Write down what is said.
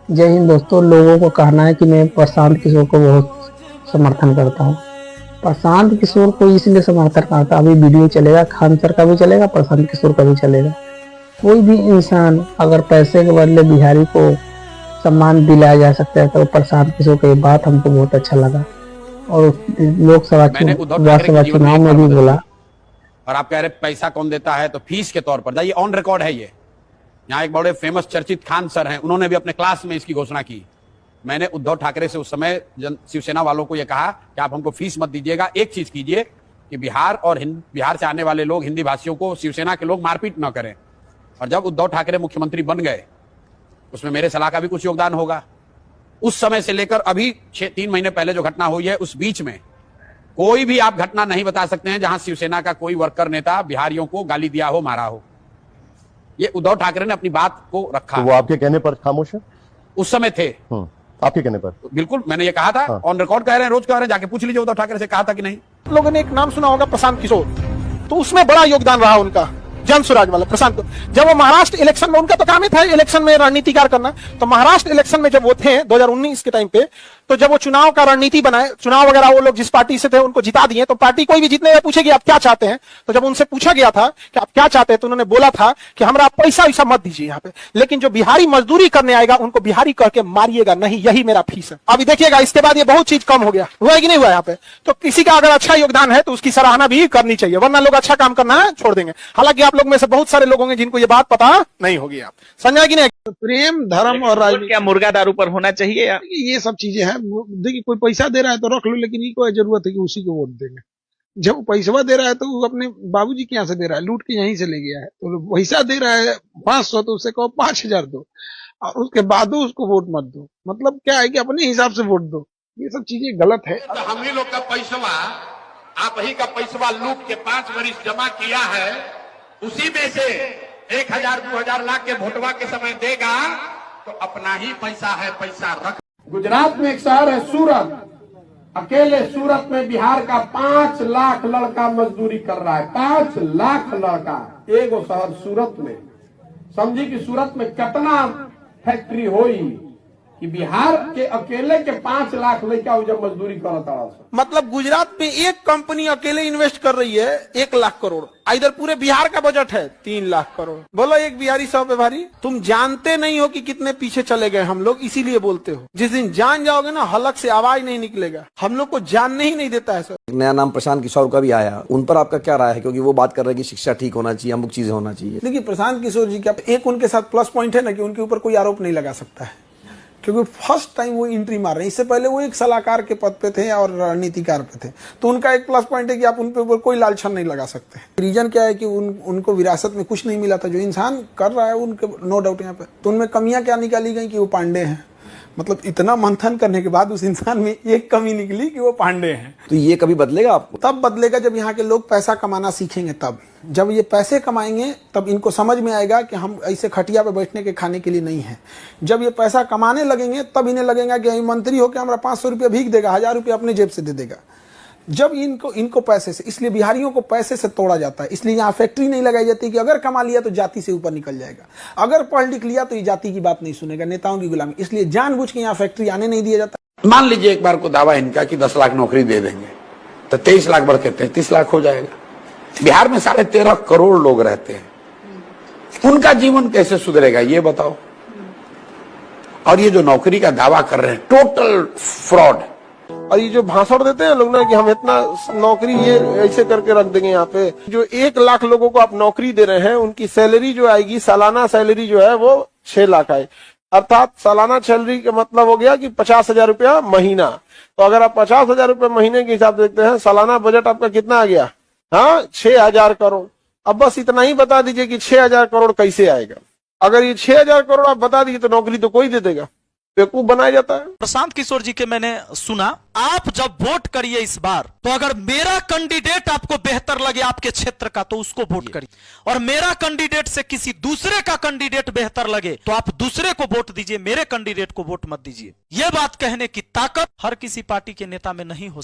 जय हिंद दोस्तों। लोगों को कहना है कि मैं प्रशांत किशोर को बहुत समर्थन करता हूँ। प्रशांत किशोर को इसलिए समर्थन करता, अभी वीडियो चलेगा, खान सर का भी चलेगा, प्रशांत किशोर का भी चलेगा। कोई भी इंसान अगर पैसे के बदले बिहारी को सम्मान दिलाया जा सकता है तो प्रशांत किशोर की बात हमको बहुत अच्छा लगा। और लोकसभा चुनाव में भी बोला। और आप कह रहे पैसा कौन देता है, तो फीस के तौर पर, ये ऑन रिकॉर्ड है। ये यहाँ एक बड़े फेमस चर्चित खान सर हैं, उन्होंने भी अपने क्लास में इसकी घोषणा की। मैंने उद्धव ठाकरे से उस समय शिवसेना वालों को यह कहा कि आप हमको फीस मत दीजिएगा, एक चीज कीजिए कि बिहार और बिहार से आने वाले लोग, हिंदी भाषियों को शिवसेना के लोग मारपीट न करें। और जब उद्धव ठाकरे मुख्यमंत्री बन गए, उसमें मेरे सलाह का भी कुछ योगदान होगा। उस समय से लेकर अभी 3 महीने पहले जो घटना हुई है, उस बीच में कोई भी आप घटना नहीं बता सकते हैं जहां शिवसेना का कोई वर्कर नेता बिहारियों को गाली दिया हो, मारा हो। ये उद्धव ठाकरे ने अपनी बात को रखा। तो वो आपके कहने पर खामोश है? उस समय थे। आपके कहने पर बिल्कुल मैंने ये कहा था। ऑन रिकॉर्ड कह रहे हैं, रोज कह रहे हैं, जाके पूछ लीजिए उद्धव ठाकरे से कहा था कि नहीं। लोगों ने एक नाम सुना होगा प्रशांत किशोर, तो उसमें बड़ा योगदान रहा उनका, जन स्वराज वाला प्रशांत। जब वो महाराष्ट्र इलेक्शन में, उनका तो काम ही था इलेक्शन में रणनीतिकार करना, तो महाराष्ट्र इलेक्शन में जब वो थे 2019 के टाइम पे, तो जब वो चुनाव का रणनीति बनाए, चुनाव वगैरह वो लोग जिस पार्टी से थे उनको जिता दिए, तो पार्टी कोई भी जीतने में पूछेगी आप क्या चाहते हैं, तो जब उनसे पूछा गया था कि आप क्या चाहते हैं, तो उन्होंने बोला था कि हमरा पैसा वैसा मत दीजिए यहाँ पे, लेकिन जो बिहारी मजदूरी करने आएगा उनको बिहारी करके मारिएगा नहीं, यही मेरा फीस है। अभी देखिएगा इसके बाद ये बहुत चीज कम हो गया, हुआ कि नहीं हुआ यहाँ पे। तो किसी का अगर अच्छा योगदान है तो उसकी सराहना भी करनी चाहिए, वरना लोग अच्छा काम करना छोड़ देंगे। हालांकि आप लोग में से बहुत सारे लोग होंगे जिनको ये बात पता नहीं होगी। आप संजय की नहीं, प्रेम, धर्म और राजनीति क्या मुर्गा दारू पर होना चाहिए या? ये सब चीजें हैं। देखिए कोई पैसा दे रहा है तो रख लो, लेकिन ये कोई जरूरत है कि उसी को वोट देंगे। जब वो पैसा दे रहा है तो वो अपने बाबूजी के यहाँ से दे रहा है, लूट के यहीं से ले गया है, तो पैसा दे रहा है 500 तो उसे कहो 5000 दो, और उसके बाद उसको वोट मत दो। मतलब क्या है कि अपने हिसाब से वोट दो। ये सब चीजें गलत है। हम ही लोग का पैसा, आप ही का पैसा लूट के 5 वरिष्ठ जमा किया है, उसी में से 1000 2000 लाख के वोटवा के समय देगा तो अपना ही पैसा है, पैसा रख। गुजरात में एक शहर है सूरत, अकेले सूरत में बिहार का 5 लाख लड़का मजदूरी कर रहा है। 5 लाख लड़का एगो शहर सूरत में। समझी कि सूरत में कितना फैक्ट्री होई कि बिहार के अकेले के 5 लाख लड़का जब मजदूरी करता। मतलब गुजरात में एक कंपनी अकेले इन्वेस्ट कर रही है 1 लाख करोड़, इधर पूरे बिहार का बजट है 3 लाख करोड़। बोलो एक बिहारी 100 पे भारी। तुम जानते नहीं हो कि कितने पीछे चले गए हम लोग, इसीलिए बोलते हो। जिस दिन जान जाओगे ना, हलक से आवाज नहीं निकलेगा। हम लोग को जानने ही नहीं देता है सर। नया नाम प्रशांत किशोर का भी आया, उन पर आपका क्या राय है? क्योंकि वो बात कर रहे हैं कि शिक्षा ठीक होना चाहिए, अमुक चीजें होना चाहिए। देखिए प्रशांत किशोर जी का एक उनके साथ प्लस पॉइंट है ना कि उनके ऊपर कोई आरोप नहीं लगा सकता है, क्योंकि फर्स्ट टाइम वो एंट्री मार रहे हैं। इससे पहले वो एक सलाहकार के पद पे थे और रणनीतिकार पे थे, तो उनका एक प्लस पॉइंट है कि आप उन पे ऊपर कोई लालछन नहीं लगा सकते। रीजन क्या है कि उनको विरासत में कुछ नहीं मिला था। जो इंसान कर रहा है उनके नो डाउट यहाँ पे, तो उनमें कमियां क्या निकाली गई कि वो पांडे हैं। मतलब इतना मंथन करने के बाद उस इंसान में एक कमी निकली कि वो पांडे हैं। तो ये कभी बदलेगा आपको? तब बदलेगा जब यहाँ के लोग पैसा कमाना सीखेंगे। तब जब ये पैसे कमाएंगे तब इनको समझ में आएगा कि हम ऐसे खटिया पे बैठने के खाने के लिए नहीं है। जब ये पैसा कमाने लगेंगे तब इन्हें लगेगा कि मंत्री होकर हमारा 500 रुपया भीख देगा, 1000 रुपया अपने जेब से दे देगा। जब इनको पैसे से, इसलिए बिहारियों को पैसे से तोड़ा जाता है। इसलिए यहाँ फैक्ट्री नहीं लगाई जाती कि अगर कमा लिया तो जाति से ऊपर निकल जाएगा, अगर पढ़ लिख लिया तो ये जाति की बात नहीं सुनेगा, नेताओं की गुलामी। इसलिए जानबूझ के यहाँ फैक्ट्री आने नहीं दिया जाता। मान लीजिए एक बार को दावा इनका कि 10 लाख नौकरी दे देंगे, तो 23 लाख बढ़ के 33 लाख हो जाएगा। बिहार में 13.5 करोड़ लोग रहते हैं, उनका जीवन कैसे सुधरेगा ये बताओ। और ये जो नौकरी का दावा कर रहे हैं, टोटल फ्रॉड। और ये जो भाषण देते हैं लोग ना कि हम इतना नौकरी ये ऐसे करके रख देंगे, यहाँ पे जो 1 लाख लोगों को आप नौकरी दे रहे हैं, उनकी सैलरी जो आएगी, सालाना सैलरी जो है वो 6 लाख आए, अर्थात सालाना सैलरी का मतलब हो गया कि 50,000 रुपया महीना। तो अगर आप 50,000 रुपया महीने के हिसाब से देखते हैं, सालाना बजट आपका कितना आ गया? हाँ, 6000 करोड़। अब बस इतना ही बता दीजिए कि 6000 करोड़ कैसे आएगा। अगर ये 6000 करोड़ आप बता दीजिए तो नौकरी तो कोई दे देगा, बेवकूफ बनाया जाता है। प्रशांत किशोर जी के मैंने सुना, आप जब वोट करिए इस बार, तो अगर मेरा कैंडिडेट आपको बेहतर लगे आपके क्षेत्र का तो उसको वोट करिए, और मेरा कैंडिडेट से किसी दूसरे का कैंडिडेट बेहतर लगे तो आप दूसरे को वोट दीजिए, मेरे कैंडिडेट को वोट मत दीजिए। यह बात कहने की ताकत हर किसी पार्टी के नेता में नहीं हो सकती।